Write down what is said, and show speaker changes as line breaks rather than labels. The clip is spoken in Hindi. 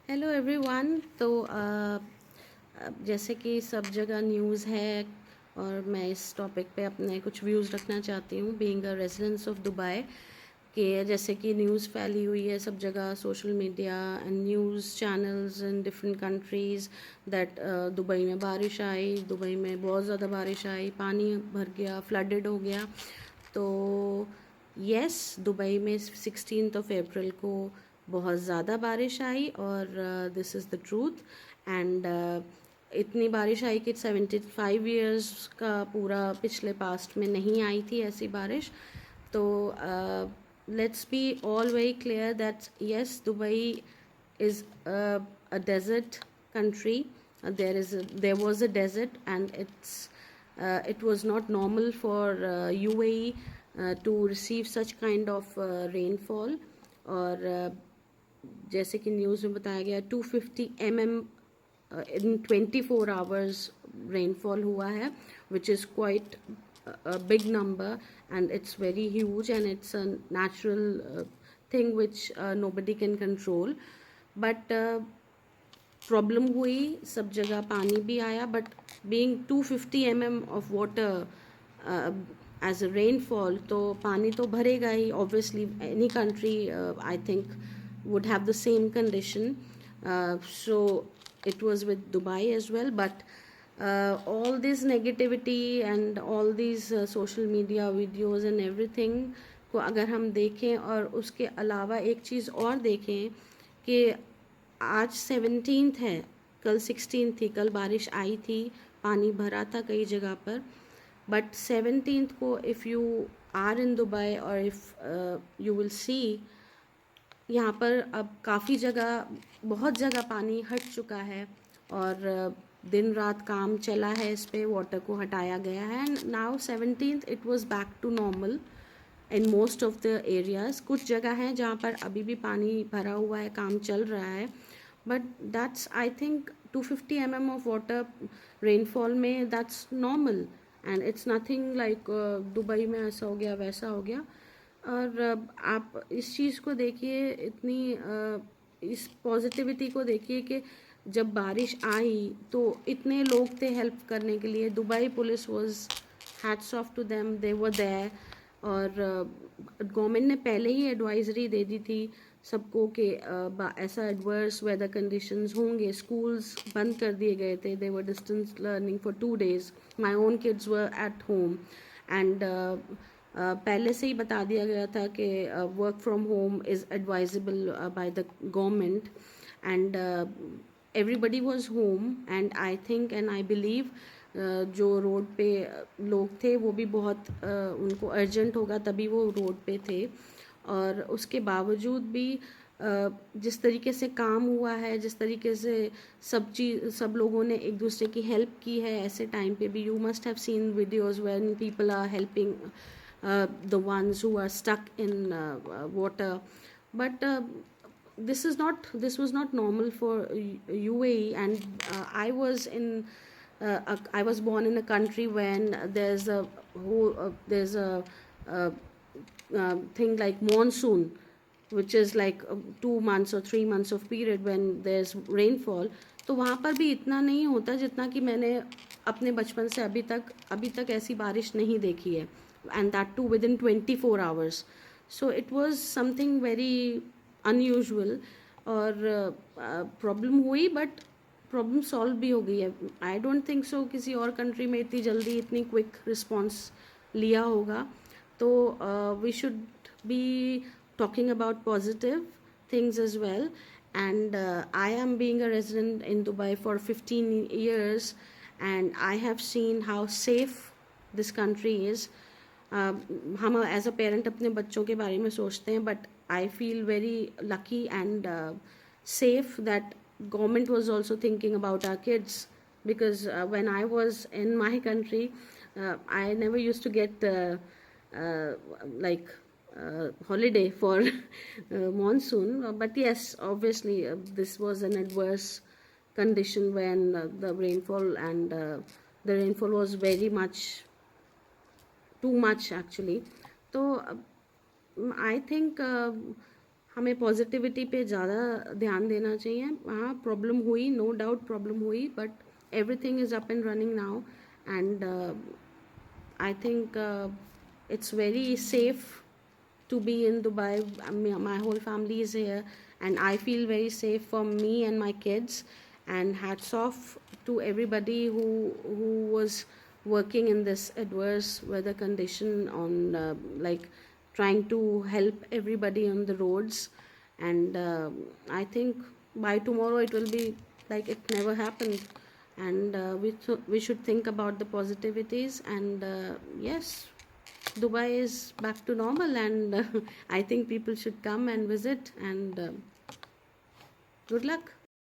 Hello everyone. तो जैसे कि सब जगह न्यूज़ है और मैं इस टॉपिक पे अपने कुछ व्यूज़ रखना चाहती हूँ being a residence of Dubai. कि जैसे कि न्यूज़ फैली हुई है सब जगह, social media and news channels in different countries that Dubai में बारिश आई, दुबई में बहुत ज़्यादा बारिश आई, पानी भर गया, फ्लडेड हो गया। तो यस, दुबई में 16 अप्रैल को बहुत ज़्यादा बारिश आई और this is the truth. And इतनी बारिश आई कि 75 ईयर्स का पूरा पिछले पास्ट में नहीं आई थी ऐसी बारिश। तो let's be all very clear that yes, Dubai is a desert country. There was a desert, and it was not normal for UAE to receive such kind of rainfall. और जैसे कि न्यूज़ में बताया गया 250 mm in 24 hours rainfall हुआ है, which is quite a big number, and it's very huge, and it's a natural thing which nobody can control. But problem हुई, सब जगह पानी भी आया, but being 250 mm of water as a rainfall, तो पानी तो भरेगा ही obviously. Any country I think would have the same condition. So it was with Dubai as well. But all this negativity and all these social media videos and everything को अगर हम देखें और उसके अलावा एक चीज़ और देखें कि आज 17th है, कल 16th थी, कल बारिश आई थी, पानी भरा था कई जगह पर। बट 17th को if you are in Dubai और इफ़ यू विल सी, यहाँ पर अब काफ़ी जगह, बहुत जगह पानी हट चुका है और दिन रात काम चला है इस पे, वाटर को हटाया गया है। And now 17th it was back to normal in most of the areas. कुछ जगह हैं जहाँ पर अभी भी पानी भरा हुआ है, काम चल रहा है, but that's I think 250 mm of water rainfall में that's normal, and it's nothing like Dubai में ऐसा हो गया वैसा हो गया। और आप इस चीज़ को देखिए, इतनी इस पॉजिटिविटी को देखिए कि जब बारिश आई तो इतने लोग थे हेल्प करने के लिए। Dubai police was hats off to them, they were there. और गवर्नमेंट ने पहले ही एडवाइजरी दे दी थी सबको कि ऐसा एडवर्स वेदर कंडीशंस होंगे। स्कूल्स बंद कर दिए गए थे, they were distance learning for 2 days। My own kids were at home, and पहले से ही बता दिया गया था कि work from home is advisable by the government. And everybody was home, and I think and I believe जो रोड पे लोग थे वो भी बहुत उनको अर्जेंट होगा तभी वो रोड पे थे। और उसके बावजूद भी जिस तरीके से काम हुआ है, जिस तरीके से सब लोगों ने एक दूसरे की हेल्प की है ऐसे टाइम पे भी। You must have seen videos when people are helping the ones who are stuck in water. But this was not normal for UAE. And I was born in a country when there's a uh, thing like monsoon, which is like 2 months or 3 months of period when there's rainfall. तो वहाँ पर भी इतना नहीं होता जितना कि मैंने अपने बचपन से अभी तक ऐसी बारिश नहीं देखी है, and that too within 24 hours. So it was something very unusual. और प्रॉब्लम हुई, बट प्रॉब्लम सॉल्व भी हो गई है। आई डोंट थिंक सो किसी और कंट्री में इतनी जल्दी इतनी क्विक रिस्पॉन्स लिया होगा। तो we should be talking about positive things as well. And I am being a resident in Dubai for 15 years, and I have seen how safe this country is. हम एज अ पेरेंट अपने बच्चों के बारे में सोचते हैं, but I feel very lucky and safe that government was also thinking about our kids, because when I was in my country, I never used to get uh, like holiday for monsoon. But yes, obviously this was an adverse condition when the rainfall and the rainfall was very much too much actually. So I think हमें पॉजिटिविटी पे ज़्यादा ध्यान देना चाहिए. हाँ, प्रॉब्लम हुई, नो डाउट प्रॉब्लम हुई, but everything is up and running now. And I think it's very safe to be in Dubai. My whole family is here, and I feel very safe for me and my kids. And hats off to everybody who was working in this adverse weather condition on like trying to help everybody on the roads. And I think by tomorrow it will be like it never happened. And we should think about the positivities. And yes, Dubai is back to normal, and I think people should come and visit. And good luck.